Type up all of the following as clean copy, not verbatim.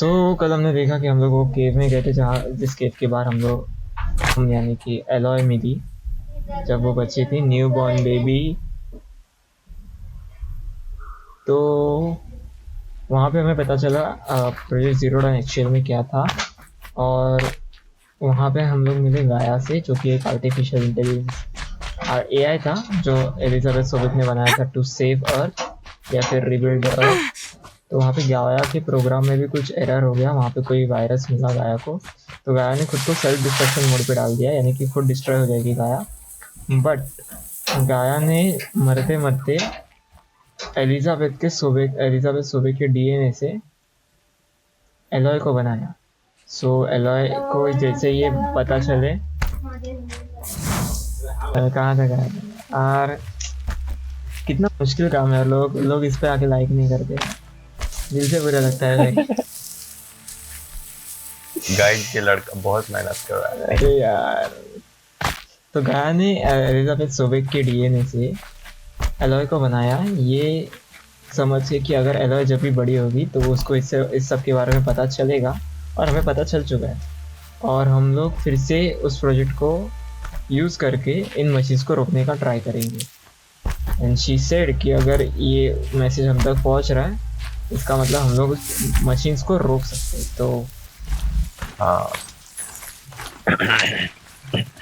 कल हमने देखा कि हम लोग वो केव में गए थे जहाँ जिस केव के बाहर हम यानी कि एलॉय मिली जब वो बच्ची थी न्यू बॉर्न बेबी। तो वहाँ पे हमें पता चला प्रोजेक्ट ज़ीरो डॉन एक्चुअल में क्या था, और वहाँ पे हम लोग मिले गाया से, जो कि एक आर्टिफिशियल इंटेलिजेंस एआई था जो एलिजाबेथ सोविक ने बनाया था टू सेव अर्थ या फिर रिबिल्ड अर्थ। तो वहाँ पे गाया के प्रोग्राम में भी कुछ एरर हो गया, वहाँ पे कोई वायरस मिला गाया को, तो गाया ने खुद को सेल्फ डिस्ट्रक्शन मोड पे डाल दिया, यानी कि खुद डिस्ट्रॉय हो जाएगी गाया। बट गाया ने मरते मरते एलिजाबेथ सोविक के डीएनए से एलॉय को बनाया। एलॉय को जैसे ये पता चले कहाँ तक आया, और कितना मुश्किल काम है, लोग इस पे आके लाइक नहीं करते, दिल से बुरा लगता है भाई। गाइड के लड़का बहुत मेहनत कर रहा है। अरे यार, तो गाया ने एलिजाबेथ सोविक के डीएनए से एलॉय को बनाया, ये समझ के कि अगर एलॉय जब भी बड़ी होगी तो उसको इस सब के बारे में पता चलेगा, और हमें पता चल चुका है, और हम लोग फिर से उस प्रोजेक्ट को यूज़ करके इन मशीन्स को रोकने का ट्राई करेंगे। एंड शी सेड कि अगर ये मैसेज हम तक पहुंच रहा है इसका मतलब हम लोग उस मशीन्स को रोक सकते हैं। तो हाँ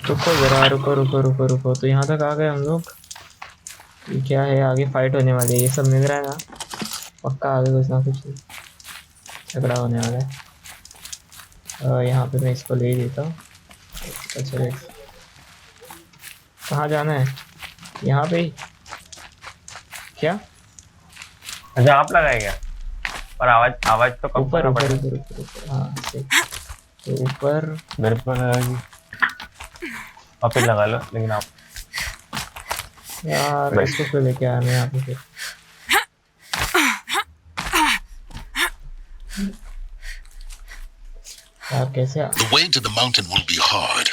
रुको जरा, रुको। तो यहाँ तक आ गए हम लोग। ये क्या है, आगे फाइट होने वाली है, ये सब मिल रहा है ना, पक्का आगे कुछ ना कुछ झगड़ा होने वाला है। यहाँ पे मैं इसको ले लेता हूँ। अच्छा, कहाँ जाना है, यहाँ पे ही क्या? अच्छा आप लगाएगा, पर आवाज तो कम ऊपर। हाँ तो ऊपर मेरे पर लगाएगी, आप फिर लगा लो, लेकिन आप यार इसको फिर लेके आया मैं यहाँ पे फिर। यार कैसे The way to the mountain will be hard.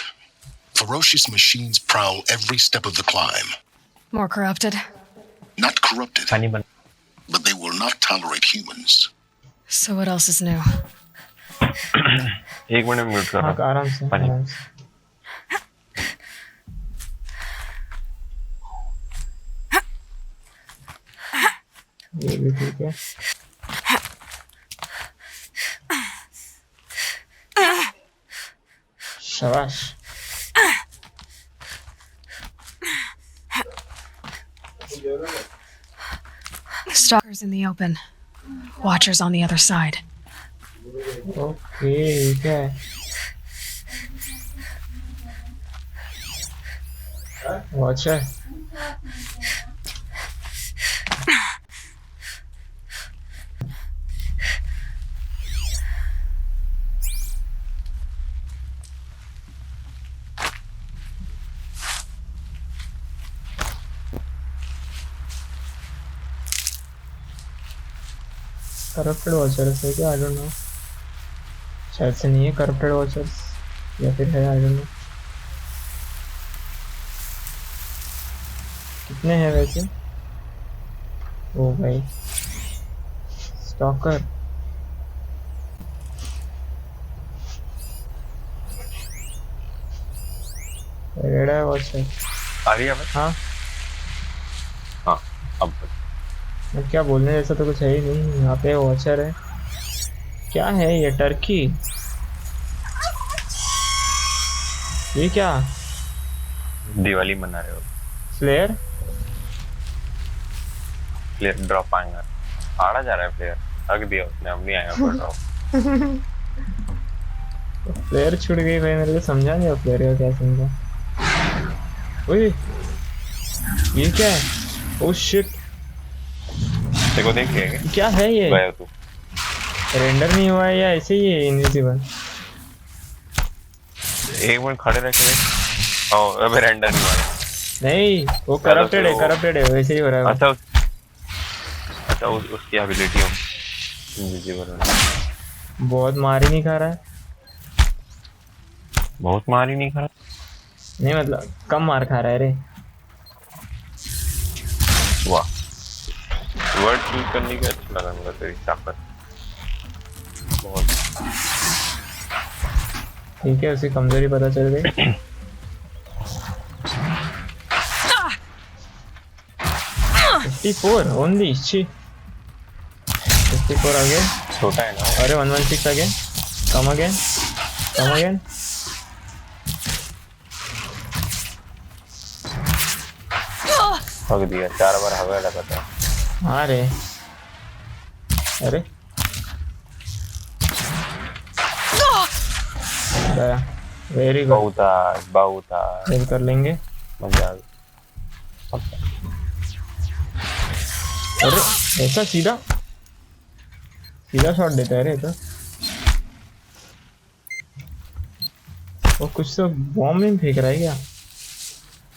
Ferocious machines prowl every step of the climb. More corrupted? Not corrupted, पानी बन। but they will not tolerate humans. So what else is new? एक minute mute कर रहा हूँ। आराम से पानी। आराम से। ये भी ठीक है। शाबाश। Stalkers in the open. Watchers on the other side. Okay ठीक है। वॉचर करप्टेड वॉचर्स है क्या? आई डोंट नो, शायद से नहीं है करप्टेड वॉचर्स, या फिर है, आई डोंट नो। कितने हैं वैसे? ओ भाई स्टॉकर। रेड है वॉचर। आ रही है? हाँ हाँ अब मैं क्या बोलने जैसा तो कुछ है ही नहीं। यहाँ पे वॉचर है, क्या है ये? टर्की? ये क्या? दिवाली मना रहे हो? फ्लेयर ड्रॉप आएगा, आड़ा जा रहा है फ्लेयर, रख दिया उसने, अब नहीं आएगा पर ड्रॉप। फ्लेयर छूट गई भाई, मेरे को समझा नहीं फ्लेयर का क्या समझा। ओए ये क्या है? ओ शिट, देखो देखिए क्या है ये? गया तू, रेंडर नहीं हुआ है या ऐसे ही है इनविजिबल? एक मिनट खड़े रह के देख। अबे रेंडर नहीं हुआ है। नहीं वो करप्टेड है, वैसे ही हो रहा है। अच्छा उसकी एबिलिटी हो इनविजिबल होना। बहुत मार ही नहीं खा रहा है। बहुत मार ही नहीं खा रहा, नहीं मतलब कम मार खा रहा है रे। वाह वर्ड चूज करने का अच्छा लगा मुझे, तेरी ताकत बहुत। ठीक है, उसकी कमजोरी पता चल गई। 54 ओनली, छी 54 आ गया। छोटा है ना। अरे 116 again, come again, come again. ठग दिया, 4 बार हवा लगा था। हाँ रे, अरे वेरी गुड, बहुत हेल कर लेंगे। मजा आ गया। अरे ऐसा सीधा सीधा शॉट देता है रे तो। वो कुछ तो बॉम्ब नहीं फेंक रहा है क्या?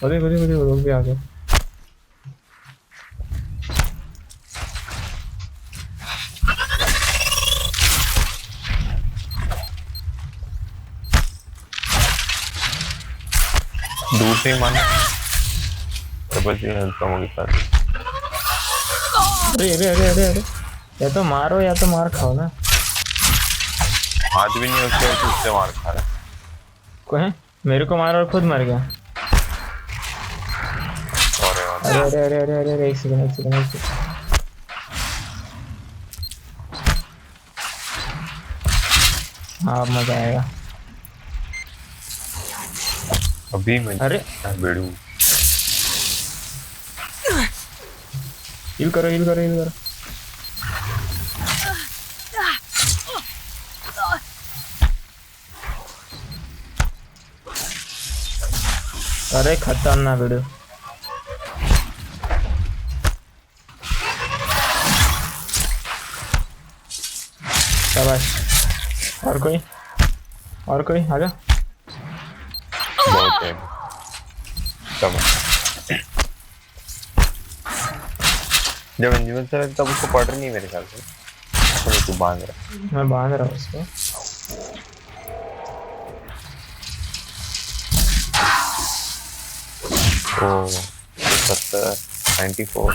अरे कुछ लोग भी आ गए। दूर से ही मानो तो बच्चे कम होगी सर। अरे अरे अरे अरे अरे, या तो मारो या तो मार खाओ ना। हाथ भी नहीं होते तो उससे मार खा रहा है। को है, मेरे को मारा और खुद मर गया। अरे अरे अरे अरे अरे अरे अरे, एक सेकंड एक सेकंड एक सेकंड। हाँ अब मजा आएगा। अभी मैं अरे बेड़ू हील करो हील करो हील करो। अरे खतरनाक वीडियो। शाबाश। और कोई आजा। बहुत है तब जब इंजीनियर से तब उसको पढ़ रही नहीं मेरे ख्याल से। तो तू बांध रहा। मैं बांध रहा हूँ उसको। ओ 94।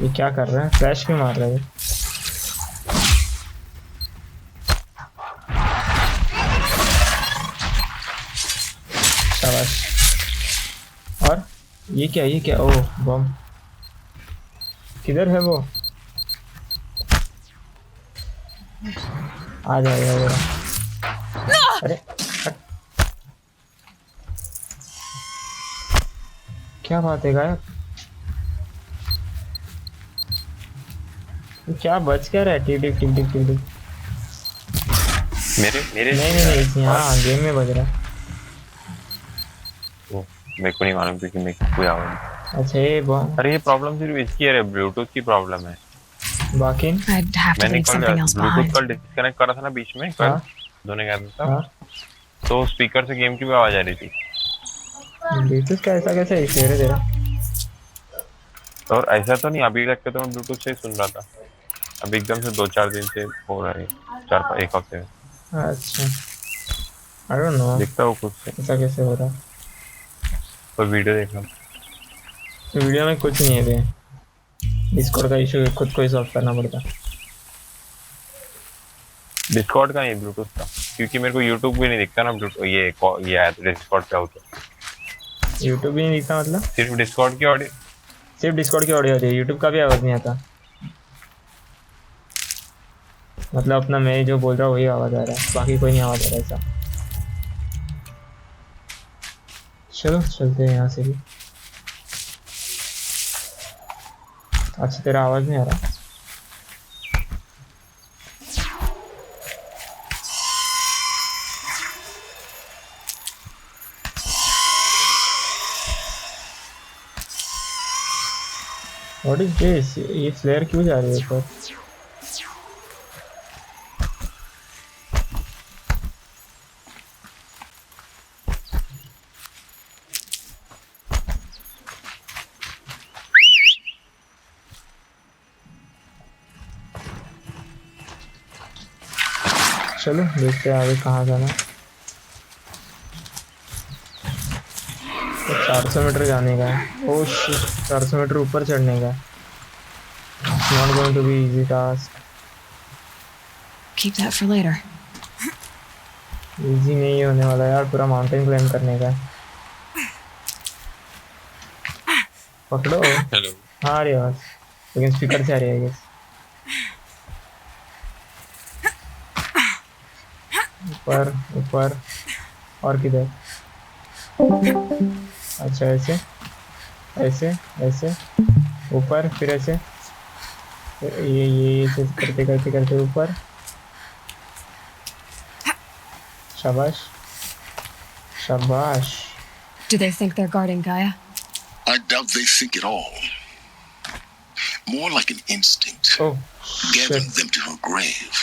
ये क्या कर रहा है? फ्लैश क्यों मार रहा है? शाबाश। और ये क्या ओह बम। किधर है वो? आ जाएगा। अरे हट। क्या बात है गायब? क्या बच क्या रहा है? टिक टिक टिक टिक टिक टिक। मेरे नहीं हाँ गेम में बज रहा है। ओ मेरे को नहीं मालूम क्योंकि मेरे को कोई आवाज नहीं। अच्छा ये बम। अरे ये प्रॉब्लम सिर्फ इसकी है, ब्लूटूथ की प्रॉब्लम है। बाकी I'd have to मैंने leave कल something else ब्लूटूथ behind. कल डिस्कनेक्ट करा था ना बीच में, कल हाँ दोनों गया था हाँ। तो स्पीकर से गेम की भी आवाज आ रही थी। ब्लूटूथ का ऐसा कैसे इशू है तेरा? और ऐसा तो नहीं, अभी तक तो मैं ब्लूटूथ से ही सुन रहा था। अब एकदम से 2-4 दिन से हो रहा है, 1 हफ्ते में। अच्छा आई डोंट नो देखता हूँ खुद से, ऐसा कैसे हो रहा है। कोई वीडियो देख लो। वीडियो में कुछ नहीं है बे, डिस्कॉर्ड का इशू खुद को ही सॉल्व करना पड़ता। डिस्कॉर्ड का नहीं, ब्लूटूथ का, क्योंकि मेरे को यूट्यूब भी नहीं दिखता ना ब्लूटूथ ये आया तो डिस्कॉर्ड पे हो तो। यूट्यूब भी नहीं दिखता मतलब? सिर्फ डिस्कॉर्ड की ऑडियो, सिर्फ डिस्कॉर्ड की ऑडियो आती है, यूट्यूब का भी आवाज़ नहीं आता। मतलब अपना मैं जो बोल रहा हूँ वही आवाज़ आ रहा है, बाकी कोई नहीं आवाज़ आ रहा है ऐसा। चलो चलते हैं यहाँ से भी। अच्छा तेरा आवाज़ नहीं आ रहा? What is this? ये फ्लेयर क्यों जा रही है ऊपर? चलो देखते हैं आगे कहाँ जाना। तो 400 मीटर जाने का है। ओह शिट, 400 मीटर ऊपर चढ़ने का है। Not going to be easy task. keep that for later. Easy नहीं होने वाला यार, पूरा माउंटेन क्लाइम करने का है। पकड़ो। हेलो। हाँ आ रही आवाज, लेकिन स्पीकर से आ रही है गेस। ऊपर ऊपर और किधर? अच्छा ऐसे ऐसे ऐसे ऊपर, फिर ऐसे, फिर ये ऐसे करते करते करते ऊपर। शाबाश शाबाश। Do they think they're guarding Gaia? I doubt they think at all. More like an instinct, Oh gathering shit। them to her grave.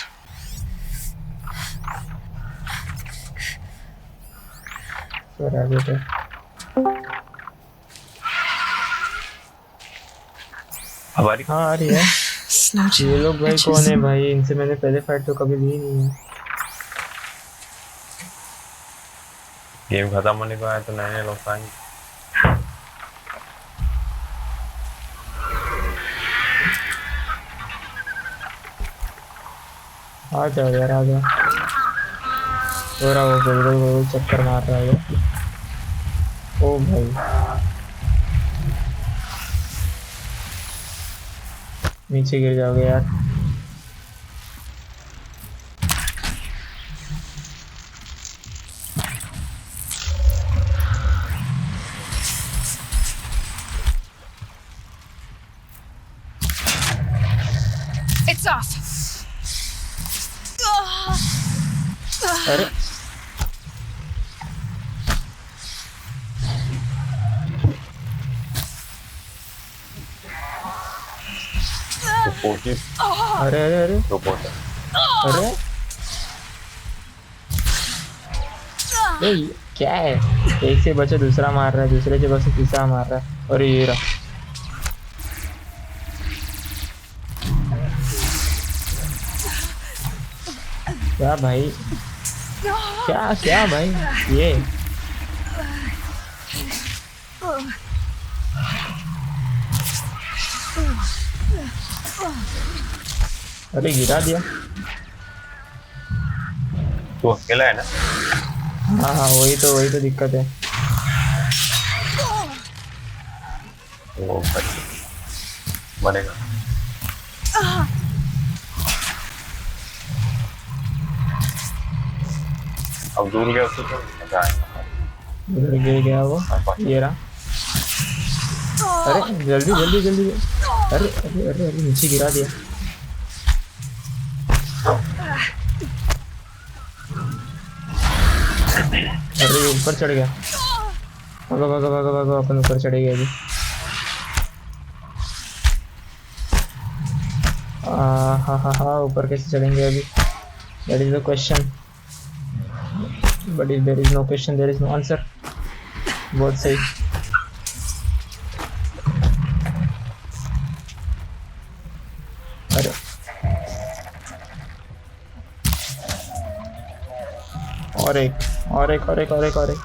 फिर आगे थे। हमारी हाँ आ रही है। Snow ये लोग भाई itches. कौन है भाई? इनसे मैंने पहले फाइट तो कभी ली नहीं है। गेम खत्म होने को आया तो नए नए लोग आएंगे। आ जाओ यार आ जाओ। हो रहा वो गोल चक्कर मार रहा है। ओ भाई नीचे गिर जाओगे यार। It's off. अरे तो कोशिश अरे अरे अरे तो बहुत है। अरे ये क्या है? एक से बचे दूसरा मार रहा है, दूसरे से बचे तीसरा मार रहा है। और ये रहा। क्या भाई? क्या क्या भाई ये? अरे गिरा दिया। तू अकेला है ना? हाँ हाँ वही तो दिक्कत है। वो बनेगा। अब दूर गया उससे तो मजा आएगा। उधर गिर गया वो। ये रहा। अरे जल्दी जल्दी जल्दी। अरे अरे अरे अरे नीचे गिरा दिया। अरे ऊपर चढ़ गया। भागो भागो भागो भागो, अपन ऊपर चढ़े गए अभी। हाँ हाँ हाँ ऊपर कैसे चढ़ेंगे अभी? That is the question, but if there is no question there is no answer. बहुत सही। अरे और एक और एक और एक और एक और एक।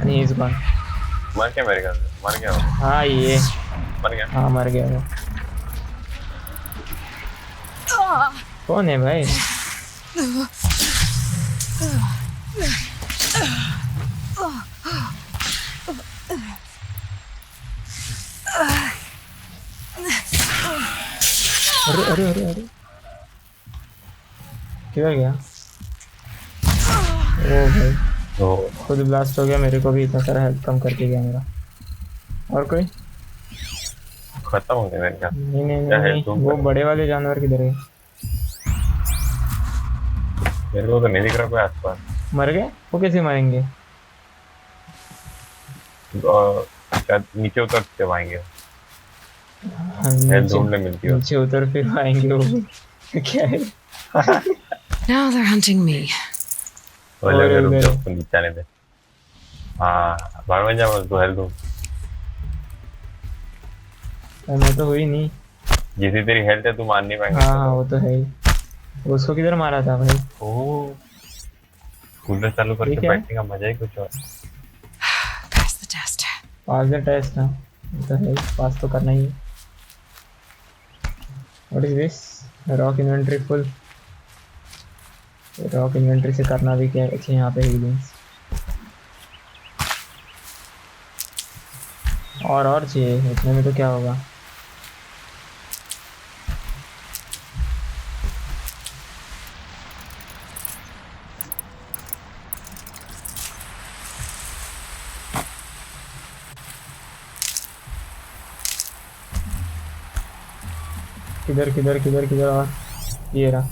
नहीं इस बार मर गया मेरे ख्याल से, मर गया वो। हाँ ये मर गया। हाँ मर गया वो। कौन है भाई? अरे अरे अरे अरे किधर गया? ओ भाई तो खुद ब्लास्ट हो गया। मेरे को भी इतना सारा हेल्थ कम करके गया मेरा। और कोई? खत्म हो गया मेरे ख्याल। नहीं नहीं क्या नहीं, है नहीं। तुम वो पर? बड़े वाले जानवर किधर है? मेरे को तो नहीं दिख रहा कोई आसपास। मर गए? वो कैसे मरेंगे? शायद नीचे उतर के आएंगे। हाँ, हेल्थ ढूंढने मिलती है। नीचे उतर फिर आएंगे वो। क्या है? Now they're hunting me. बोले और मेरे रुक उधर जा, है। उसको नीचे आने दे। हाँ भाग में जा, उसको हेल्थ दूँ। मैं तो हुई नहीं। जितनी तेरी हेल्थ है तू मार नहीं पाएंगे। हाँ हाँ वो तो है ही। उसको किधर मारा था भाई? ओह कूलर चालू करके ठीक है। बैठने का मजा ही कुछ और। Pass the test. Pass the test ना, वो तो है ही, पास तो करना ही है। What is this? Rock inventory full. Rock inventory से करना भी क्या अच्छे यहाँ पे हीलिंग्स और चाहिए, इतने में तो क्या होगा। किधर किधर किधर किधर और ये रहा।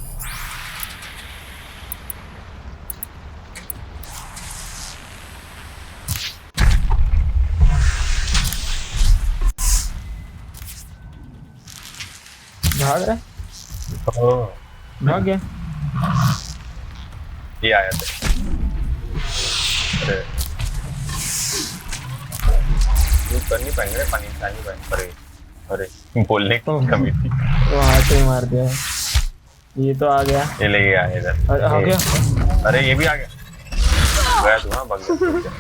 भाग रहा है, भाग गया। ये आया था। अरे वो कर नहीं पाएंगे, पानी खा नहीं पाएंगे। अरे बोलने की कमी थी। वो हाथ से ही मार दिया। ये तो आ गया, ये ले गया इधर। अरे आ गया। अरे ये भी आ गया। गया तू, हाँ भाग गया।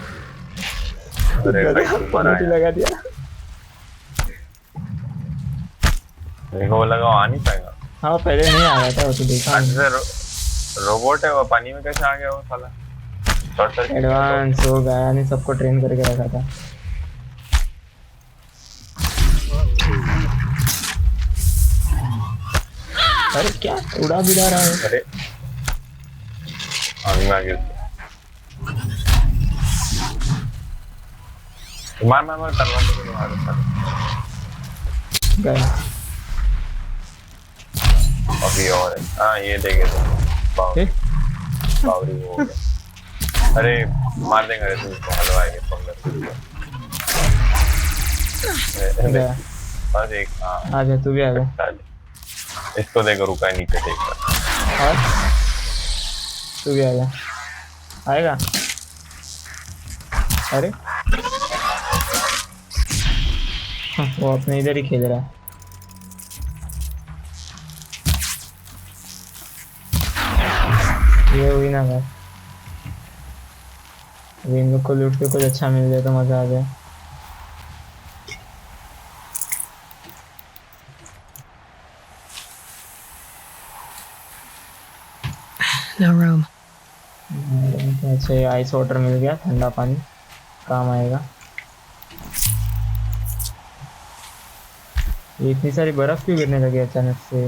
अरे भाई तू मरा है। लगा दिया। देखो वो लगा आ नहीं पाएगा। हाँ पहले नहीं आ रहा था, वो तो देखा। रोबोट है वो, पानी में कैसे आ गया वो साला। शॉर्ट सर्किट एडवांस हो गया, नहीं सबको ट्रेन करके रखा था। अरे क्या उड़ा बिड़ा रहा है। अरे आग में आ गया। मार मार मार तलवार लेके मार गया। अभी और है। हाँ ये देखे तो बावरी वो हो गया। अरे मार देंगे। अरे तू हलवाएंगे गया। बस एक। हाँ आ जा, तू भी आ जा। इसको देखो, रुका है नीचे देख। और तू भी आ जा, आएगा। अरे वो अपने इधर ही खेल रहा है। ये हुई ना बात। अभी इन लोग को लूट के कुछ अच्छा मिल जाए तो मजा आ जाए। No room. अच्छा ये आइस वाटर मिल गया, ठंडा पानी काम आएगा। ये इतनी सारी बर्फ क्यों गिरने लगी अचानक से।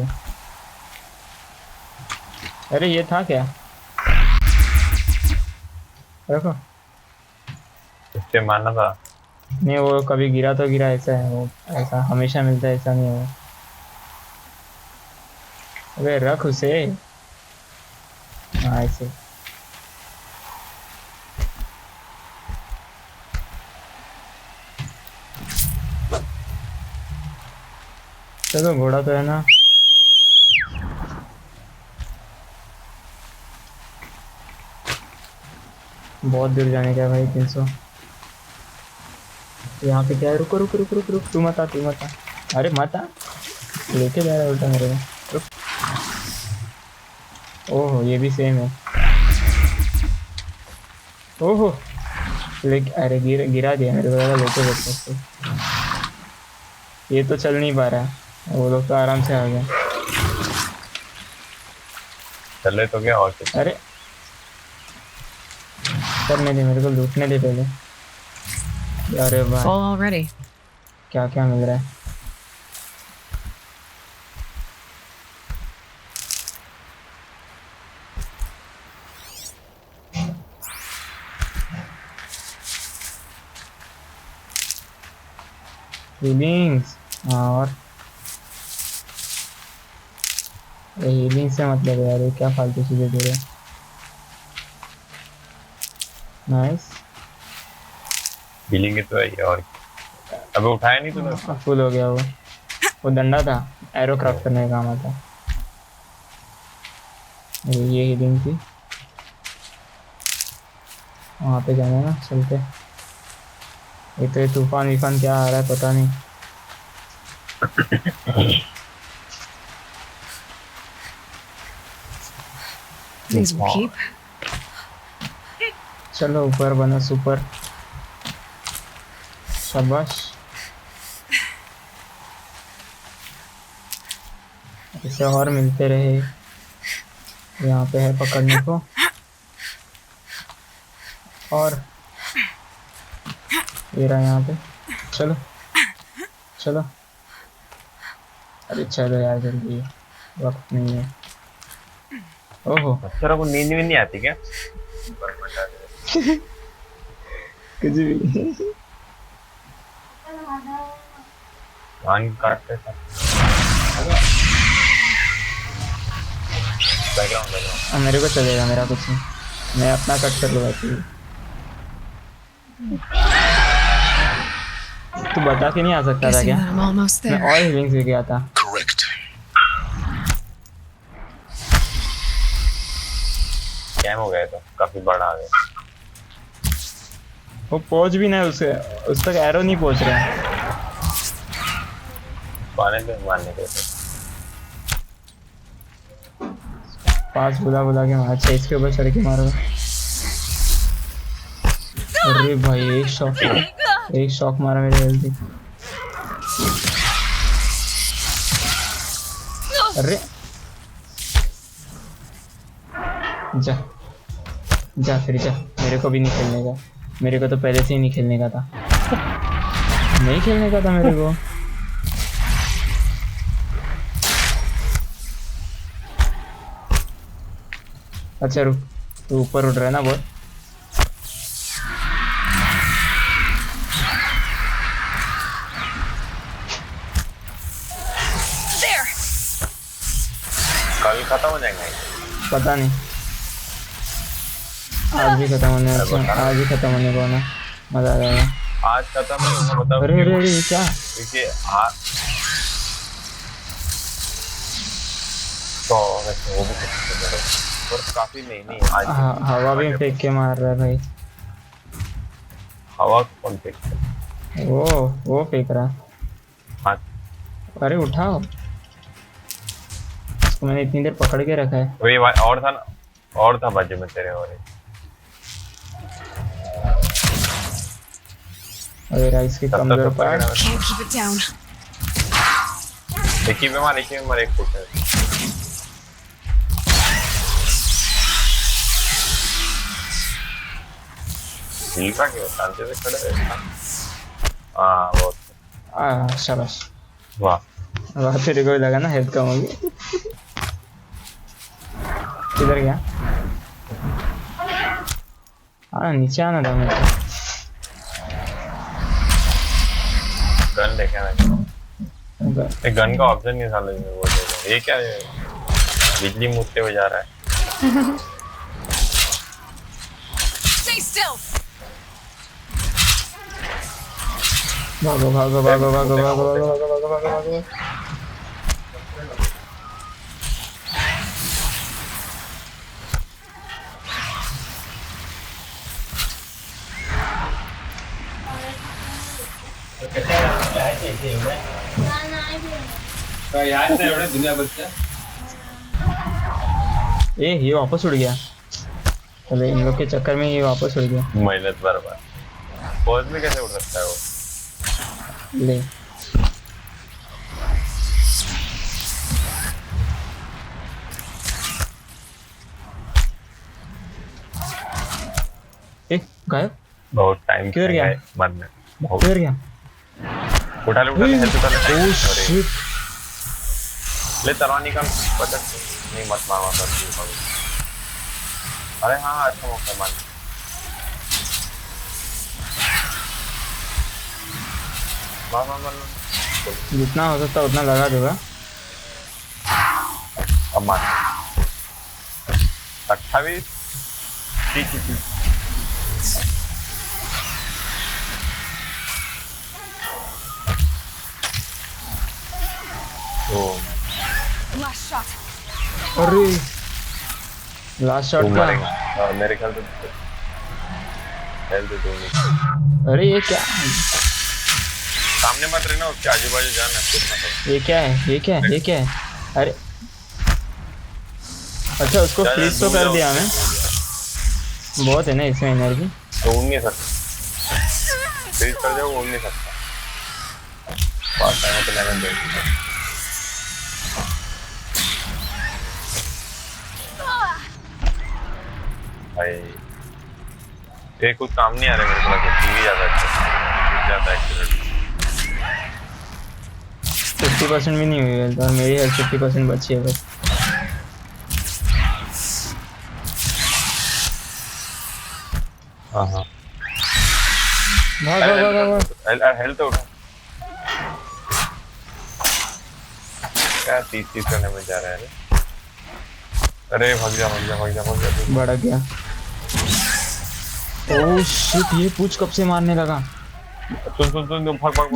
अरे ये था क्या, देखो। इससे मारना था। नहीं वो कभी गिरा तो गिरा, ऐसा है वो, ऐसा हमेशा मिलता है ऐसा नहीं है। अबे रख उसे। हाँ ऐसे। चलो घोड़ा तो है ना। बहुत दूर जाने का है भाई, 300। यहाँ पे क्या है, रुको रुको रुको रुको रुको, तू मत आ तू मत आ। अरे मत आ, लेके जा रहा है उल्टा मेरे में। रुक। ओहो ये भी सेम है। ओहो लेके, अरे गिरा दिया मेरे को, लेके बैठे उसको। ये तो चल नहीं पा रहा है, वो लोग तो आराम से आ गए। चले तो क्या और कुछ। अरे करने दे, मेरे को लूटने दे पहले। अरे भाई Full already. क्या क्या मिल रहा है। हीलिंग्स, हाँ और हीलिंग से मतलब यार ये क्या फालतू चीजें दे रहे हैं। नाइस। बिलिंग तो है ये और। अबे उठाया नहीं तूने उसको। फुल हो गया वो डंडा था, एरो क्राफ्ट करने का काम आता। अरे ये हीलिंग थी, वहाँ पे जाना ना, चलते। एक तो ये तूफान वीफान क्या आ रहा है पता नहीं। These will keep. चलो ऊपर बना सुपर, शाबाश। इसे और मिलते रहे। यहाँ पे है पकड़ने को। और ये रहा यहाँ पे। चलो चलो, अरे चलो यार जल्दी, वक्त नहीं है। ओहो अक्षरों को नींद भी नहीं आती क्या? कुछ भी। कान काटते थे। बैकग्राउंड मेरे को चलेगा, मेरा कुछ नहीं, मैं अपना कट कर लूँगा। तू बता के नहीं आ सकता था Guessing क्या? that I'm almost मैं there. और हीलिंग से गया था। Correct. कैम हो गए तो काफी बड़ा आ गया। वो पहुंच भी नहीं, उसे उस तक एरो नहीं पहुंच रहा है। पाने पे मारने के थे। पास बुला बुला के मारा। अच्छा इसके ऊपर चढ़ के मारो। अरे भाई एक शॉक मारा मेरे जल्दी। अरे जा जा फिर जा, मेरे को भी नहीं खेलने का। मेरे को तो पहले से ही नहीं खेलने का था। नहीं खेलने का था मेरे को। अच्छा रुक, तू ऊपर उड़ रहा है ना बहुत। कल खत्म हो जाएंगे। पता नहीं, आज भी खत्म होने आज ही खत्म होने को ना, मजा आ जाएगा। आज खत्म नहीं होगा मतलब। अरे अरे अरे ये क्या? क्योंकि तो वैसे वो भी और काफी नहीं आज हवा भी फेंक के मार रहा है भाई। हवा कौन फेंकता है? वो फेंक रहा है। हाँ अरे उठाओ इसको, मैंने इतनी देर पकड़ के रखा है। वही और था ना, और था बाजू में तेरे। और अरे राइस के कमजोर part. Can't keep it down. एक ही बीमार एक फुट है। हिल का क्यों शांति से खड़े रहे? हाँ बहुत शाबाश। वाह वाह, तेरे को भी लगा ना हेल्थ कम होगी। किधर गया? हाँ नीचे आना था मेरे को। गन देखा मैंने। गन का ऑप्शन नहीं था लेकिन वो देखा। ये क्या है? बिजली मुझसे हो जा रहा है। Stay still. भागो भागो भागो भागो भागो भागो भागो भागो भागो। ये वापस उड़ गया। अरे इन लोग के चक्कर में ये वापस उड़ गया। मेहनत बर्बाद। पॉज में कैसे उड़ सकता है वो? ले गायब। बहुत टाइम किधर गया? मरने किधर गया? उठा ले हेल्थ उठा ले। Oh shit. ले तरवा निकाल पकड़। नहीं मत मारो सर। अरे हाँ अच्छा मौका मान। मार जितना हो सकता उतना लगा दूंगा। अब मार 28। ठीक Last shot. अरे लास्ट शॉट का। मेरे ख्याल से हेल्थ दूंगी। अरे ये क्या? सामने मत रहना, उसके आजू बाजू जाना। ये क्या है? ये क्या है? ये क्या है? अरे अच्छा उसको फ्रीज तो कर दिया मैं। बहुत है ना इसमें एनर्जी। तो उड़ नहीं सकता। फ्रीज कर दे वो उड़ नहीं सकता। पास आया तो मैंने देख। भाई ये कुछ काम नहीं आ रहा मेरे को लगा टीवी ज्यादा एक्यूरेट 50% भी नहीं हुई है और मेरी हेल्थ 50% बची है बस। हाँ भाग भाग भाग भाग। हेल्थ उठा क्या 30 करने में जा रहा है। अरे भाग जा भाग जा भाग जा भाग जा। बड़ा क्या ओह शिट ये पूछ कब से मारने लगा। सुन सुन सुन भाग भाग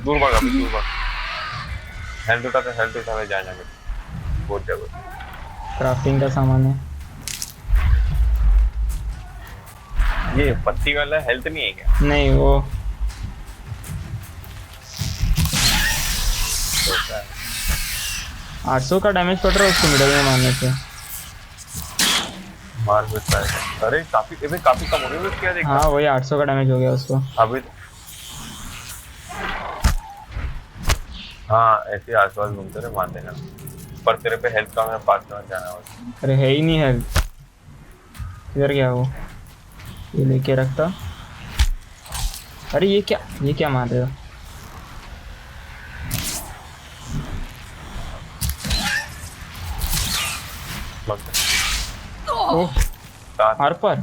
दूर भाग अभी दूर भाग। हेल्थ उठा जाना बहुत जगह क्राफ्टिंग का सामान है। ये पत्ती वाला हेल्थ नहीं है क्या? नहीं वो 800 का डैमेज पड़ रहा है उसको मिडल में मारने से। मार सकता है। अरे काफी कम हो गई क्या देखा? हाँ वही 800 का डैमेज हो गया उसको अभी। हाँ ऐसे आसपास घूमते रहे मार देना। पर तेरे पे हेल्थ का मैं पास करना चाह रहा हूँ। अरे है ही नहीं हेल्थ। इधर क्या वो ये लेके रखता। अरे ये क्या मार रहे हो। ओह हर पर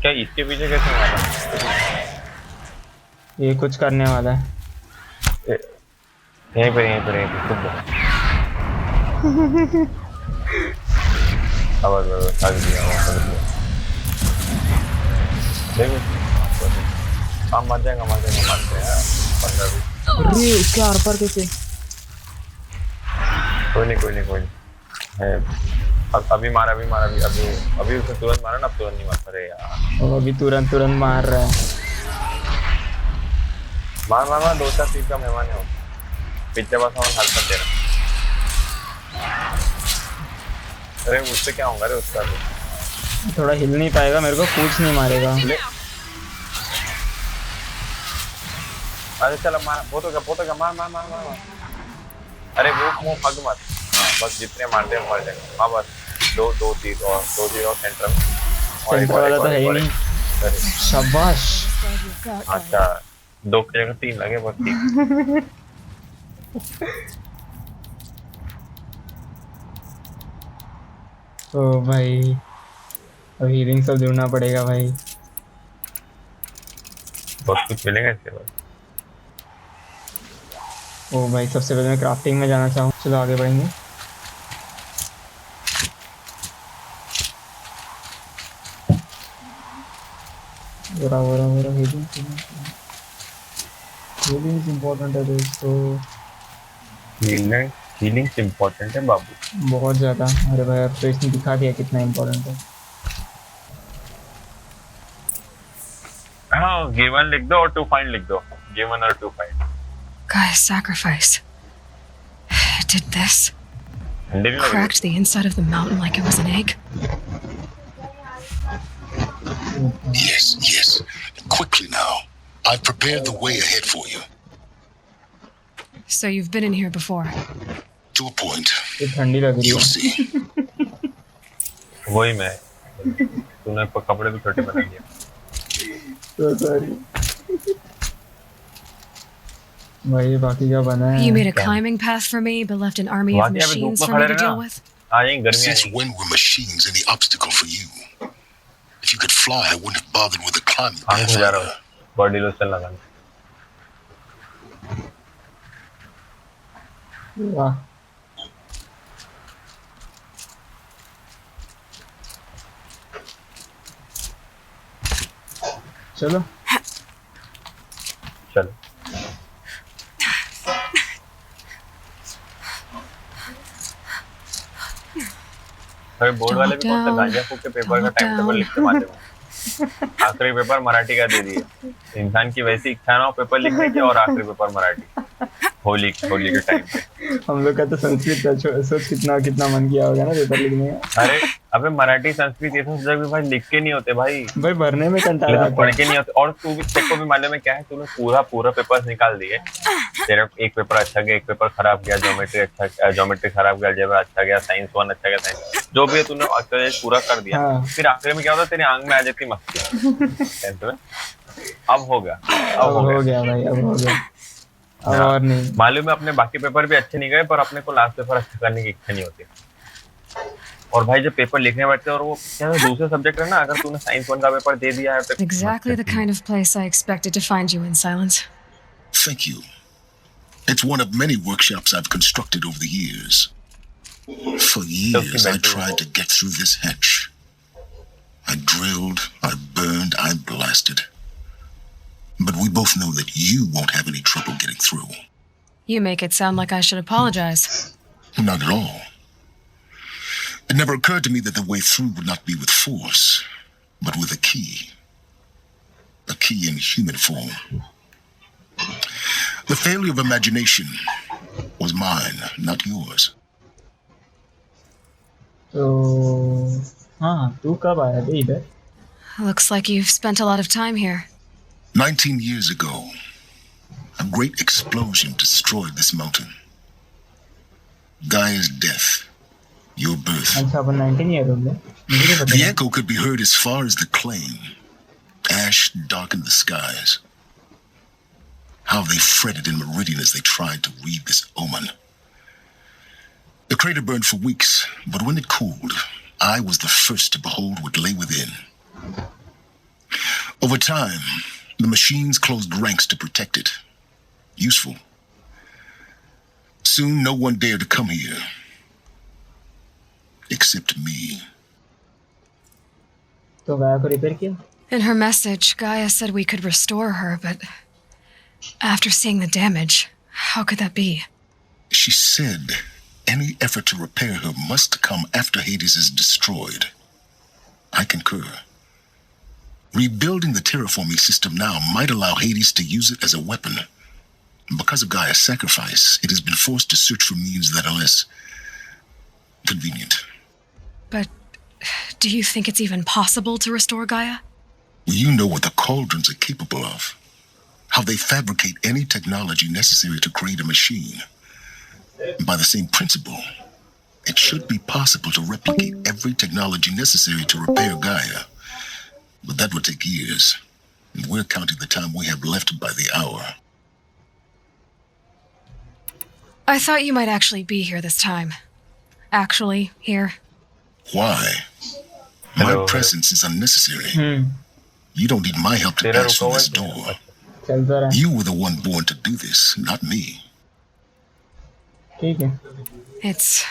क्या इसके पीछे कैसे मारा? ये कुछ करने वाला है। यहीं पे खुद आवाज थक दिया देखो हाँ मर जाएगा मारते हैं 15-20। अरे उसके आर पार कैसे। कोई नहीं है। अभी मारा अभी उसने तुरंत मारा ना अब तुरंत नहीं मार। अरे यार वो अभी तुरंत मार रहा है। मार 2-4 फीट का मेहमान है। पिछले बार सामान हल्का दे रहा। अरे उससे क्या होगा रे उसका थोड़ा हिल नहीं पाएगा मेरे को पूछ नहीं मारेगा। अरे चल मार बहुत हो गया मार। अरे वो भाग मत। हाँ, बस जितने मारते हैं मर जाएगा। हाँ बस दो तीर और सेंटर वाला तो है ही नहीं। शाबाश। अच्छा 2 की जगह 3 लगे बस ठीक। ओ भाई अब हीलिंग सब ढूंढना पड़ेगा भाई। बहुत कुछ मिलेगा इसके बाद। ओ भाई सबसे पहले मैं क्राफ्टिंग में जाना चाहूँ। चलो आगे बढ़ेंगे। हीलिंग इम्पोर्टेंट है दोस्तों। हीलिंग इम्पोर्टेंट है बाबू बहुत ज़्यादा। अरे भाई अब तो इसने दिखा दिया कितना इम्पोर्टेंट है। हाँ गिवन लिख दो और टू फाइंड लिख दो। गिवन और to find. Guy's sacrifice. It did this. Cracked the inside of the mountain like it was an egg. Yes. Quickly now. I've prepared the way ahead for you. So you've been in here before? To a point. ये ठंडी लग रही You'll है। see. वही मैं तूने कपड़े भी छोटे बना दिए। तो सॉरी भाई बाकी क्या बना है। You made a climbing path for me, but left an army of machines for me to deal with? Since when were machines any obstacle for you? If you could fly, I wouldn't have bothered with a climbing path either. Body lotion लगाना। वाह चलो अरे board वाले भी कौन सा गांजा फूक के पेपर का टाइम टेबल लिख के मारते हैं। आखिरी पेपर मराठी का दे दिया। इंसान की वैसी इच्छा ना हो पेपर लिखने की और आखिरी पेपर मराठी। होली के टाइम पे। हम लोग का तो संस्कृत का सोच कितना कितना मन किया होगा ना पेपर लिखने का। अरे अबे मराठी संस्कृत ये सब सब्जेक्ट भी भाई लिख के नहीं होते भाई भरने में कंटाला आता पढ़ है। के नहीं होते। और तू भी तेरे को भी मालूम है क्या है, तूने पूरा पेपर्स निकाल दिए, तेरा एक पेपर अच्छा गया, एक पेपर खराब गया, ज्योमेट्री खराब गया, अलजेब्रा अच्छा गया, साइंस 1 अच्छा गया, साइंस जो भी है तूने पूरा कर दिया। हाँ। फिर आखिर में क्या होता, तेरे आंख में आ जाती मस्ती। अब हो गया भाई, अब हो गया। अब और नहीं। मालूम है अपने बाकी पेपर भी अच्छे नहीं गए, पर अपने को लास्ट पेपर अच्छा करने की इच्छा नहीं होती। और भाई जब पेपर लिखने बैठते हैं और वो क्या दूसरे सब्जेक्ट है ना, अगर तूने साइंस 1 का पेपर दे दिया है तो Exactly the kind of place I expected to find you in, Silence. Thank you. It's one of many workshops I've constructed over the years. For years, I tried to get through this hatch. I drilled, I burned, I blasted. But we both know that you won't have any trouble getting through. You make it sound like I should apologize. Not at all. It never occurred to me that the way through would not be with force, but with a key. A key in human form. The failure of imagination was mine, not yours. तो हाँ, तू कब आया बे इधर? Looks like you've spent a lot of time here. 19 years ago, a great explosion destroyed this mountain. Gaia's death, your birth. अच्छा, अपन 19 year हो गए। मुझे नहीं पता। The echo could be heard as far as the claim. Ash darkened the skies. How they fretted in meridian as they tried to read this omen. The crater burned for weeks, but when it cooled, I was the first to behold what lay within. Over time, the machines closed ranks to protect it. Useful. Soon, no one dared to come here. Except me. तो गाया को repair किया? In her message, Gaia said we could restore her, but after seeing the damage, how could that be? She said any effort to repair her must come after Hades is destroyed. I concur. Rebuilding the terraforming system now might allow Hades to use it as a weapon. Because of Gaia's sacrifice, it has been forced to search for means that are less convenient. But do you think it's even possible to restore Gaia? You know what the cauldrons are capable of. How they fabricate any technology necessary to create a machine. By the same principle, it should be possible to replicate every technology necessary to repair Gaia. But that would take years, and we're counting the time we have left by the hour. I thought you might actually be here this time. Actually, here. Why? My presence is unnecessary. You don't need my help to pass through this door. You were the one born to do this, not me. ठीक है। It's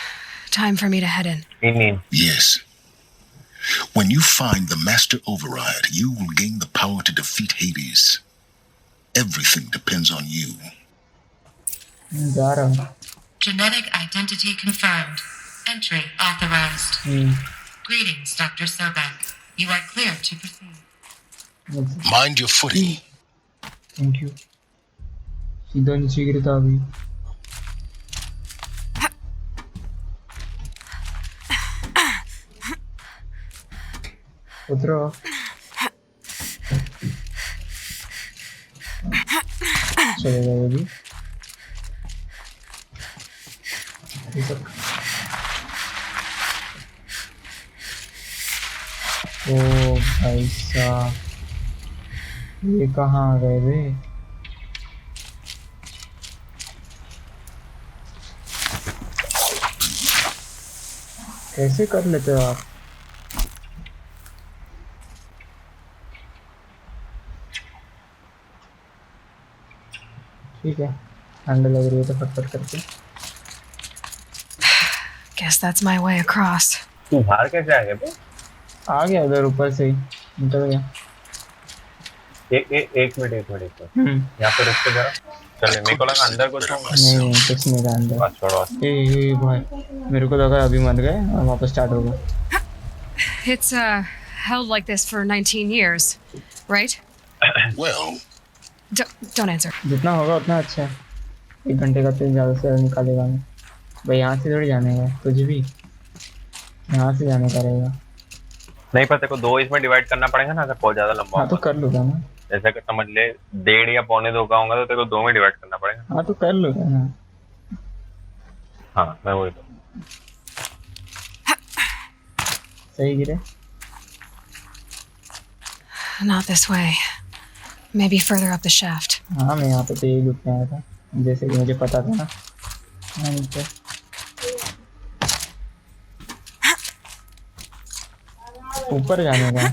time for me to head in. Yes. When you find the master override, you will gain the power to defeat Hades. Everything depends on you. जा रहा हूँ। Genetic identity confirmed. Entry authorized. Greetings, Dr. Sobek. You are clear to proceed. Mind your footing. Thank you. सीधा नीचे गिरता अभी। उतरो। चलेगा ये भी। ओ भाई साहब, ये कहाँ आ गए बे? कैसे कर लेते हो आप? ठीक है, ठंड लग रही है तो फटफट करके। Guess that's my way across. तू बाहर कैसे आ गया बे? आ गया उधर ऊपर से ही निकल गया। एक मिनट यहाँ पे रुक के जरा। चल मेरे को लगा अंदर कुछ होगा। नहीं कुछ नहीं था अंदर। बस छोड़ो। ए भाई, मेरे को लगा अभी मर गए और वापस स्टार्ट होगा। It's held like this for 19 years, right? Well, Don't answer. जितना होगा उतना अच्छा है। 1 घंटे का तेल ज़्यादा से ज़्यादा निकालेगा नहीं भाई। यहाँ से थोड़ी जाने का कुछ भी, यहाँ से जाने का रहेगा। नहीं पर तेरे को 2 इसमें डिवाइड करना पड़ेगा ना, अगर बहुत ज्यादा लंबा हाँ तो होगा। कर लूँगा ना। जैसे कि समझ ले 1.5 या 1.25 का होगा तो तेरे को 2 में डिवाइड करना पड़ेगा। हाँ तो कर लूँगा ना। हाँ मैं वही तो। सही गिरे। Not this way. Maybe further up the shaft. हाँ मैं यहाँ पे तो यही लुटने आया था, जैसे कि मुझे पता था ना। हाँ नीचे ऊपर जाने का।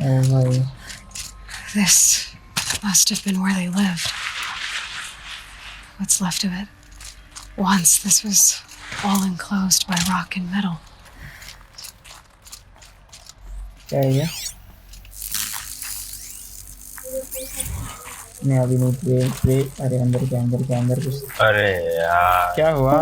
Oh भाई, This must have been where they lived. What's left of it. Once this was all enclosed by rock and metal. क्या है ये? मैं अभी नहीं प्ले। अरे अंदर क्या, अंदर क्या, अंदर कुछ। अरे यार क्या हुआ?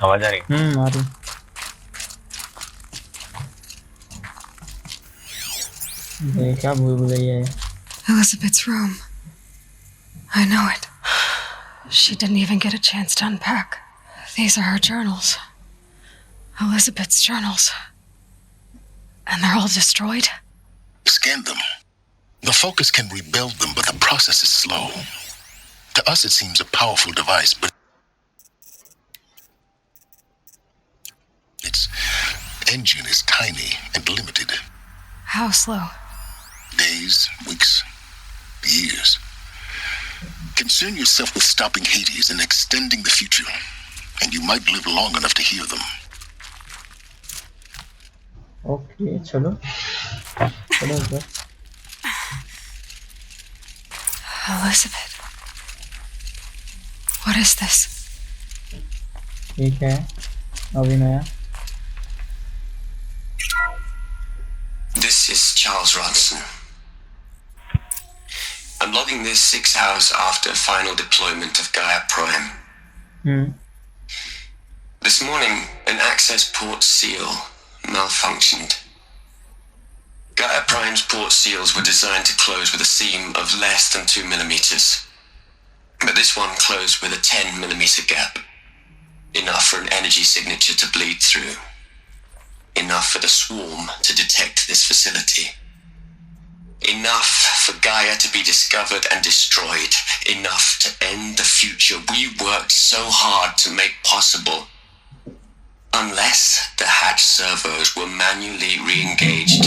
आवाज आ रही? आ रही। ये क्या भूल भुलैया है? Elizabeth's room. I know it. She didn't even get a chance to unpack. These are her journals. Elizabeth's journals. And they're all destroyed? Scan them. The Focus can rebuild them, but the process is slow. To us, it seems a powerful device, but its engine is tiny and limited. How slow? Days, weeks, years. Concern yourself with stopping Hades and extending the future, and you might live long enough to hear them. Okay, चलो चलो sir. Elizabeth. What is this? ठीक है, अभी नया। This is Charles Ronson. I'm logging this 6 hours after final deployment of Gaia Prime. This morning, an access port seal malfunctioned. Gaia Prime's port seals were designed to close with a seam of less than 2 millimeters. But this one closed with a 10 millimeter gap. Enough for an energy signature to bleed through. Enough for the swarm to detect this facility. Enough for Gaia to be discovered and destroyed. Enough to end the future we worked so hard to make possible. Unless the hatch servos were manually re-engaged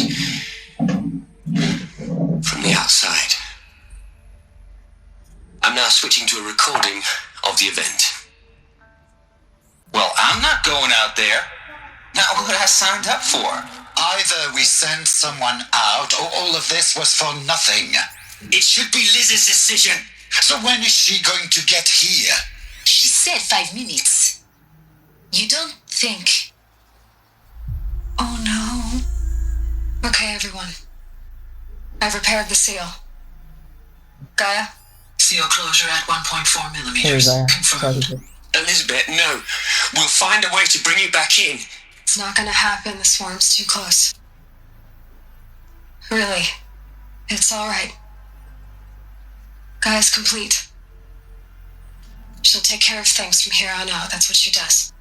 from the outside. I'm now switching to a recording of the event. Well, I'm not going out there. Not what I signed up for. Either we send someone out, or all of this was for nothing. It should be Liz's decision. So when is she going to get here? She said 5 minutes. You don't think... Oh no. Okay, everyone. I've repaired the seal. Gaia? Seal closure at 1.4 Hey millimeters. Gaia, Confirmed. sorry sir। Elizabeth, no. We'll find a way to bring you back in. It's not gonna happen. The swarm's too close. Really. It's alright. Gaia's complete. She'll take care of things from here on out. That's what she does.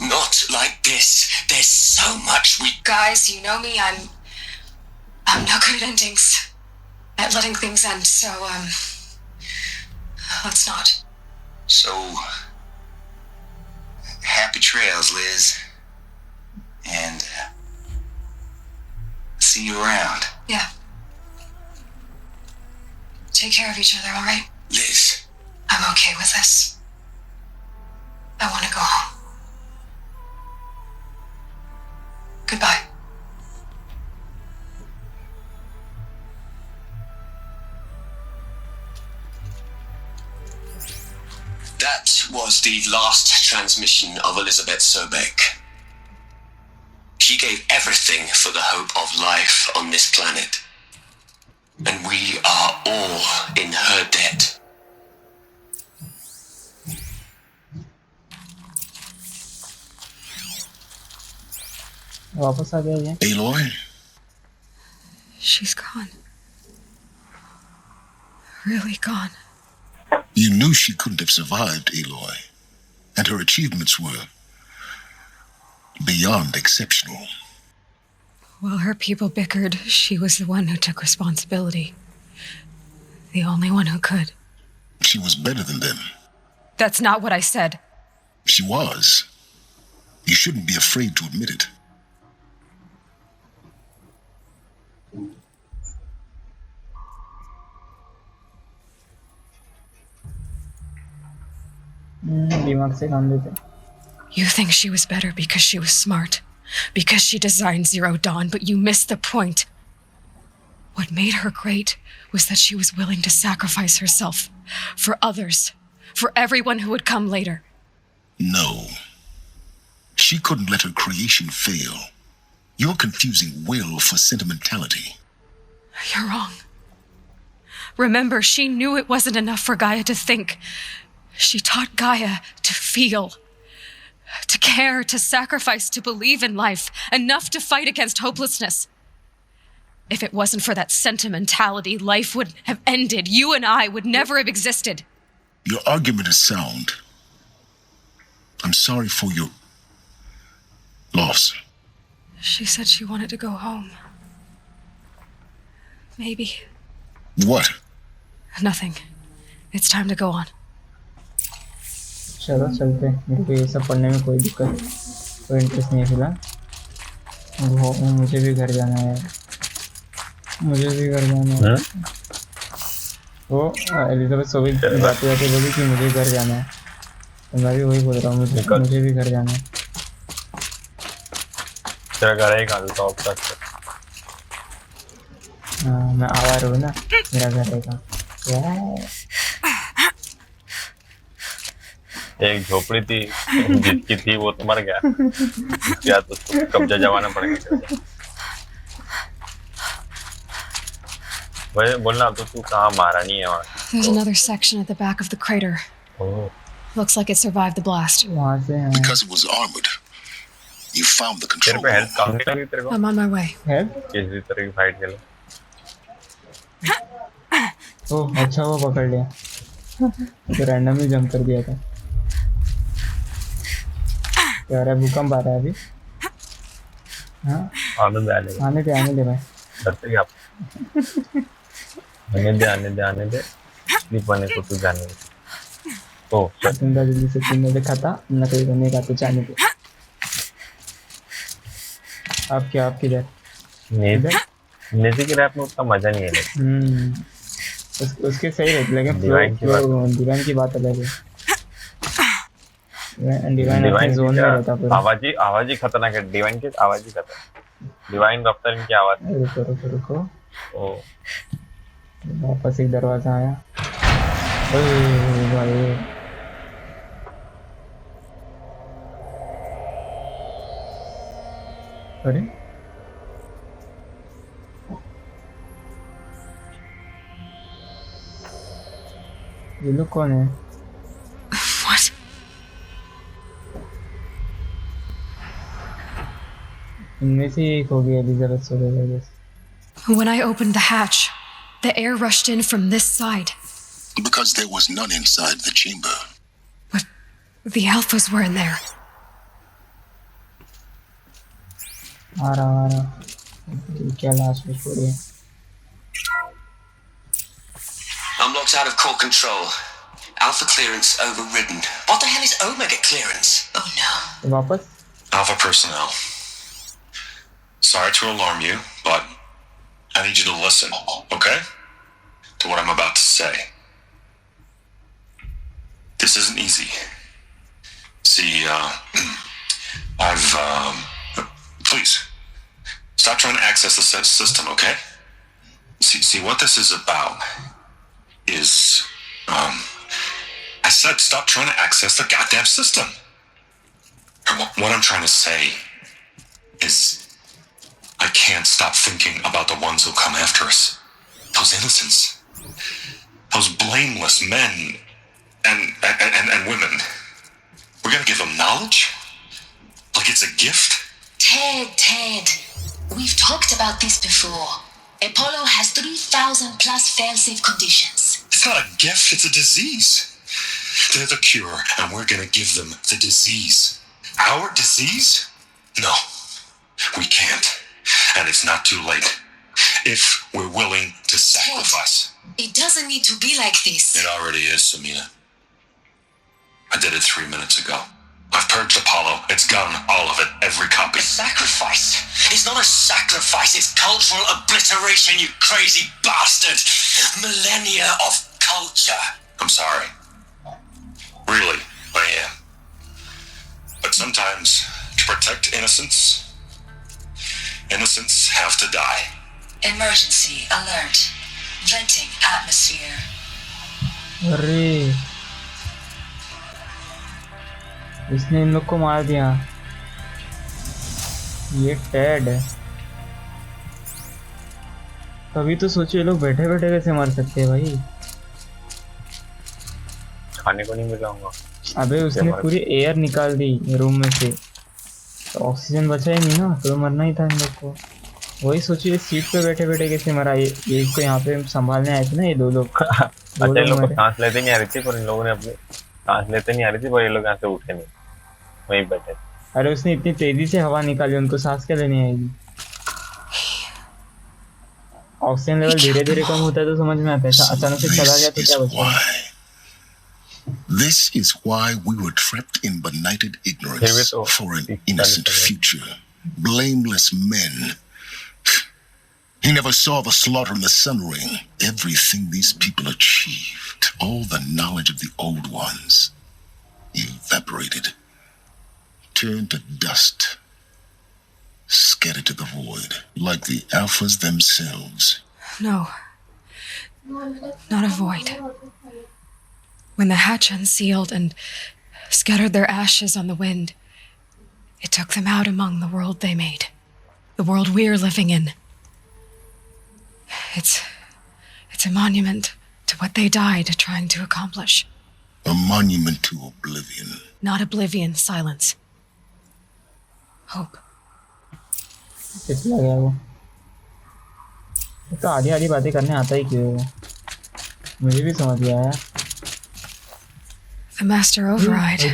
Not like this. There's so much we... Guys, you know me. I'm no good at endings. At letting things end, so, let's not. So, happy trails, Liz. And see you around. Yeah. Take care of each other, alright? Liz, I'm Goodbye. That was the last transmission of Elizabeth Sobek. She gave everything for the hope of life on this planet. And we are all in her debt. वापस आ गया ये. Aloy, She's gone. Really gone. you knew she couldn't have survived, Aloy. And her achievements were beyond exceptional. While her people bickered, she was the one who took responsibility. The only one who could. She was better than them. That's not what I said. She was. You shouldn't be afraid to admit it. दिमाग से काम लेते. You think she was better because she was smart, because she designed Zero Dawn, but you missed the point. What made her great was that she was willing to sacrifice herself for others, for everyone who would come later. No. She couldn't let her creation fail. You're confusing will for sentimentality. You're wrong. Remember, she knew it wasn't enough for Gaia to think. She taught Gaia to feel, to care, to sacrifice, to believe in life, enough to fight against hopelessness. If it wasn't for that sentimentality, life would have ended. You and I would never have existed. Your argument is sound. I'm sorry for your loss. She said she wanted to go home. Maybe. What? Nothing. It's time to go on. चलो चलते हैं. मेरे को ये सब पढ़ने में कोई दिक्कत, कोई इंटरेस्ट नहीं है फिलहाल. मुझे भी घर जाना है. मुझे भी घर जाना है. वो एलिजाबेथ सोबेक जाते जाते बोली कि मुझे घर जाना है. तो मैं भी वही बोल रहा हूँ, मुझे भी घर जाना है. तेरा घर है कहाँ तो अब तक? हाँ, मैं आवार हूँ ना, मेरा घर है कहाँ. एक झोपड़ी थी जिसकी थी वो तो मर गया. या तो उसको कब्जा जमाना पड़ेगा. वैसे बोलना तो तू कहाँ महारानी है वहाँ? There's another section at the back of the crater. Oh. Looks like it survived the blast. वहाँ से हैं. Because it was armored. You found the तेरे control पे हेल्थ room. कम नहीं लगी तेरे को? I'm on my way. है? किसी तरह की फाइट के लिए? ओह अच्छा वो पकड़ लिया. तो रैंडमली जंप कर दिया था. क्या रहा है? भूकंप आ रहा है अभी. हाँ आने आने दे भाई. डरते क्या? आने दे स्लीप होने को तू जाने दे. ओह जिंदा जल्दी से तुमने देखा था नकली करने का तो जाने दे. आप क्या आप किधर? नेजी की रैप में उतना मजा नहीं है. उसके सही रहते लेकिन डिवाइन की बात अलग है. डिवाइन जोन में रहता पूरा. आवाज ही खतरनाक है. डिवाइन की आवाज ही खतरनाक. डिवाइन रफ्तार इनकी आवाज. रुको. ओ वापस एक दरवाजा आया. ओए भाई अरे ये लोग कौन है? What? इनमें से एक होगी Elizabeth Sobek. When I opened the hatch, the air rushed in from this side. Because there was none inside the chamber. But the alphas were in there. आ रहा. क्या लास्ट में छोड़ी है? I'm locked out of core control. Alpha clearance overridden. What the hell is Omega clearance? Oh no. वापस? Alpha personnel. Sorry to alarm you, but I need you to listen, okay? To what I'm about to say. This isn't easy. See, please, Stop trying to access the system, okay? See what this is about is, I said stop trying to access the goddamn system. What I'm trying to say is I can't stop thinking about the ones who come after us. Those innocents. Those blameless men and women. We're gonna give them knowledge? Like it's a gift? Ted, we've talked about this before. Apollo has 3,000 plus fail-safe conditions. It's not a gift, it's a disease. They're the cure, and we're gonna give them the disease. Our disease? No, we can't. And it's not too late. If we're willing to sacrifice. Ted, it doesn't need to be like this. It already is, Samina. I did it 3 minutes ago. I've purged Apollo. It's gone, all of it, every copy. Sacrifice? It's not a sacrifice, it's cultural obliteration, you crazy bastard! Millennia of culture. I'm sorry. Really, I am. But sometimes, to protect innocence, innocents have to die. Emergency alert. Venting atmosphere. अरे इसने इन लोग को मार दिया। ये Ted है। तभी तो सोचो ये लोग बैठे बैठे कैसे मर सकते हैं भाई। खाने को नहीं मिलाऊंगा। अबे उसने पूरी एयर निकाल दी रूम में से, तो ऑक्सीजन बचा ही नहीं ना, तो मरना ही था इन लोग को। वही सोचिए सीट पे बैठे बैठे कैसे मरा। ये इसको यहाँ पे संभालने आए थे ना ये दो लोग। अच्छा इन लोग को सांस लेते नहीं आ रही थी, पर इन लोगों ने अपनी सांस लेते नहीं आ रही थी, पर ये लोग यहाँ से उठे नहीं, वहीं बैठे। अरे उसने इतनी तेजी से हवा निकाली, उनको सांस क्या लेनी आएगी। ऑक्सीजन लेवल धीरे धीरे कम होता है तो समझ में आता है, अचानक से चला गया तो क्या बचेगा। This is why we were trapped in benighted ignorance for an innocent future. Blameless men. He never saw the slaughter in the sun ring. Everything these people achieved, all the knowledge of the old ones, evaporated, turned to dust, scattered to the void, like the alphas themselves. No. Not a void. When the hatch unsealed and scattered their ashes on the wind, it took them out among the world they made. The world we're living in. It's a monument to what they died trying to accomplish. A monument to oblivion. Not oblivion, silence. Hope. कितना गया वो तो आधी आधी बातें करने आता ही क्यों है, मुझे भी समझ गया है। The master override.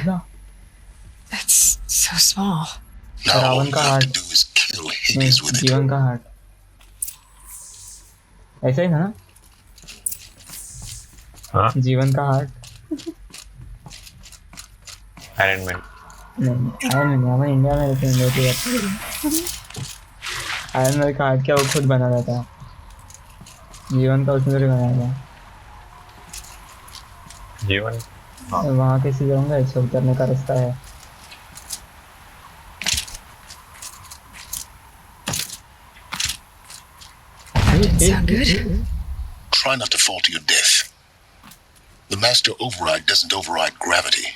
That's so small. Now all Ravan we का have heart to do is kill Hades with it. जीवन का हार्ट ऐसा ही था ना। हाँ जीवन का हार्ट आयरन मैन नहीं, आयरन मैन हमारे इंडिया में रहते हैं। आयरन मैन का हार्ट क्या वो खुद बना था, जीवन का उसने तो बनाया था। जीवन वहाँ कैसे जाऊँगा, इससे उतरने का रास्ता है। Didn't sound good. Try not to fall to your death. The master override doesn't override gravity.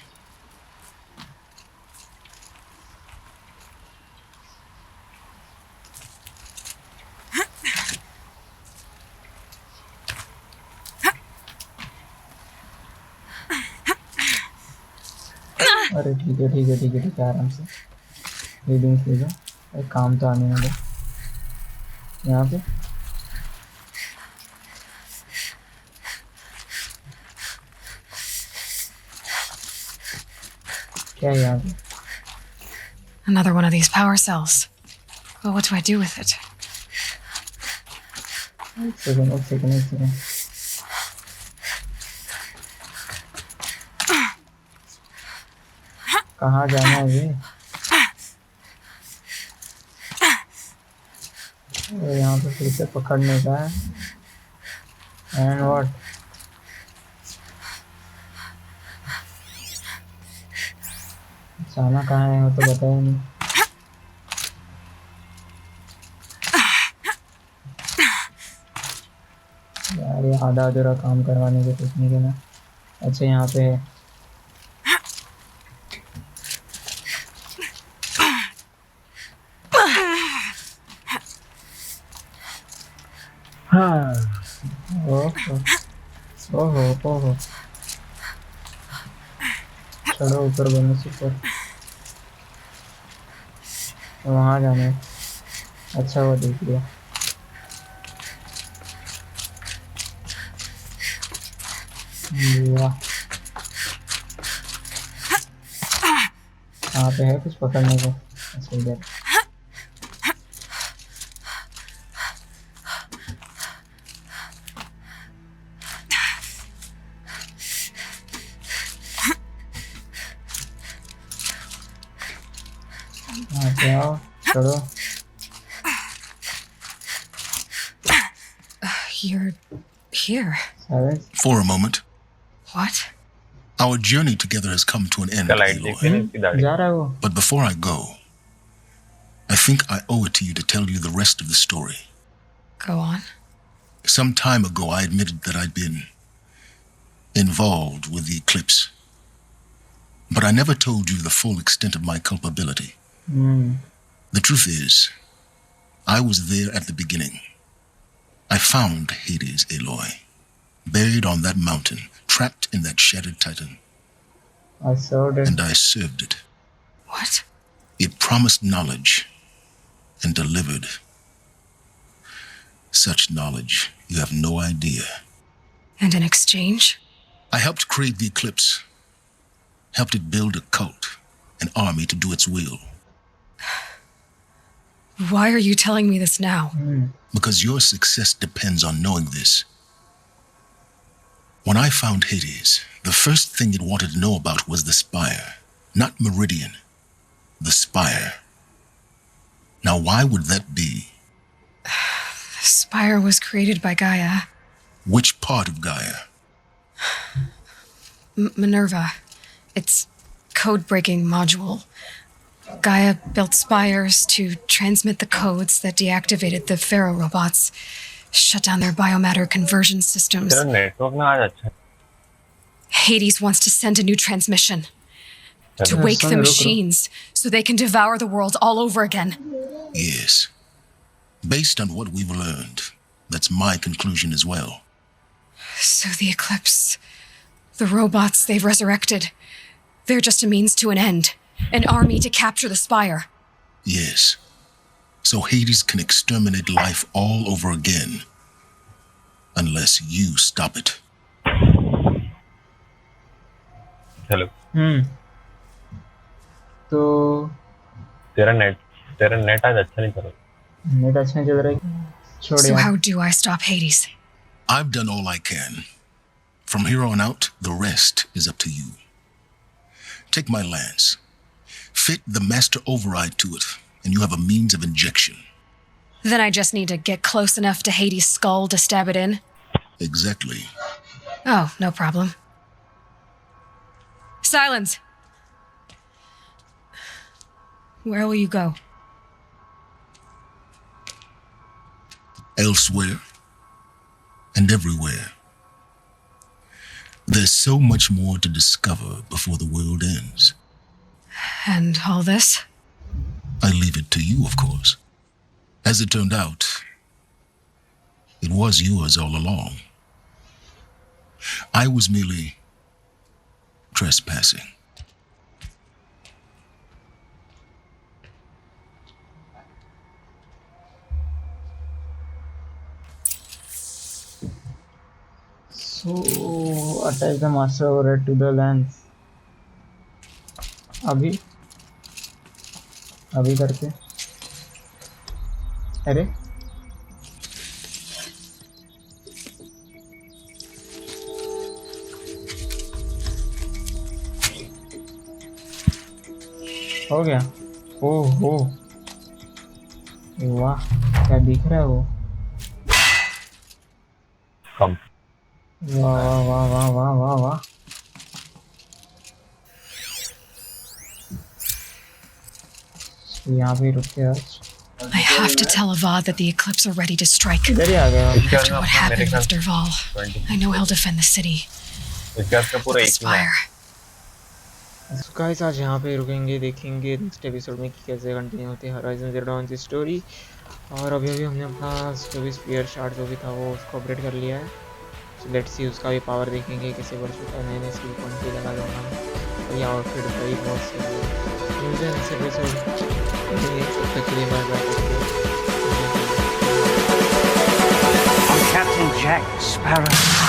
अरे ठीक है ठीक है ठीक है ठीक है, आराम से रीडिंग्स ले लो, एक काम तो आने वाला यहाँ पे। क्या है यहाँ पे? Another one of these power cells. Well, what do I do with it? एक सेकंड। कहाँ जाना है ये? यहाँ पे फिर से पकड़ने का है। And what? जाना कहाँ है वो तो बताया नहीं। आधा अधूरा काम करवाने के सोचने के ना। अच्छा यहाँ पे है। हाँ ओहो ओहो ओहो चलो ऊपर बनो सुपर। वहाँ जाना है। अच्छा वो देख लिया। वाह यहाँ पे है कुछ पकड़ने को। अच्छा इधर यहाँ पे आओ चलो। You're here. Silence. For a moment, What? our journey together has come to an end, light देखी नहीं Aloy. इसकी दाढ़ी। जा रहा है वो। But before I go, I think I owe it to you to tell you the rest of the story. Go on. Some time ago, I admitted that I'd been involved with the eclipse. But I never told you the full extent of my culpability. The truth is, I was there at the beginning. I found Hades, Aloy, buried on that mountain, trapped in that shattered titan. I served it. And I served it. What? It promised knowledge and delivered. Such knowledge, you have no idea. And in exchange? I helped create the eclipse, helped it build a cult, an army to do its will. Why are you telling me this now? Because your success depends on knowing this. When I found Hades, the first thing it wanted to know about was the spire. Not Meridian. The spire. Now why would that be? The spire was created by Gaia. Which part of Gaia? Minerva. Its code-breaking module. Gaia built spires to transmit the codes that deactivated the Pharaoh robots, shut down their biomatter conversion systems. तेरा network ना आज अच्छा है। Hades wants to send a new transmission to चलो। wake the machines so they can devour the world all over again. Yes. Based on what we've learned, that's my conclusion as well. So the eclipse, the robots they've resurrected, they're just a means to an end. An army to capture the spire. Yes. So Hades can exterminate life all over again. Unless you stop it. चलो। तो तेरा net आज अच्छा नहीं चल रहा। Net अच्छा चल रहा है। छोड़ So यार। how do I stop Hades? I've done all I can. From here on out, the rest is up to you. Take my lance. Fit the master override to it, and you have a means of injection. Then I just need to get close enough to Hades' skull to stab it in? Exactly. Oh, no problem. Silence! Where will you go? Elsewhere and everywhere. There's so much more to discover before the world ends. And all this? I leave it to you, of course. As it turned out, it was yours all along. I was merely trespassing. So attach the master override to the lens. अभी करके। अरे हो गया। ओहो वाह क्या दिख रहा है वो। कम। वाह वाह वाह वाह वाह वाह। यहाँ पे रुक के आज। I have to tell Avad that the Eclipse are ready to strike. इधर ही आ गया हम। After what happened with Derval, I know he'll defend the city. इसका पूरा The एक ही है। Spire. तो गाइस आज यहाँ पे रुकेंगे, देखेंगे नेक्स्ट एपिसोड में कैसे कंटिन्यू होती है होराइजन ज़ीरो डॉन की स्टोरी। और अभी हमने अपना जो भी स्पीयर शार्ट जो भी था वो उसको अपडेट कर लिया है। सो लेट्स सी उसका भी पावर देखेंगे कैसे बढ़ चुका है। नए स्किल पॉइंट भी लगा दूँगा मैं। और ये आउटफिट भाई बहुत सही है। मिलते हैं नेक्स्ट एपिसोड। तब तक के लिए bye bye. I'm Captain Jack Sparrow.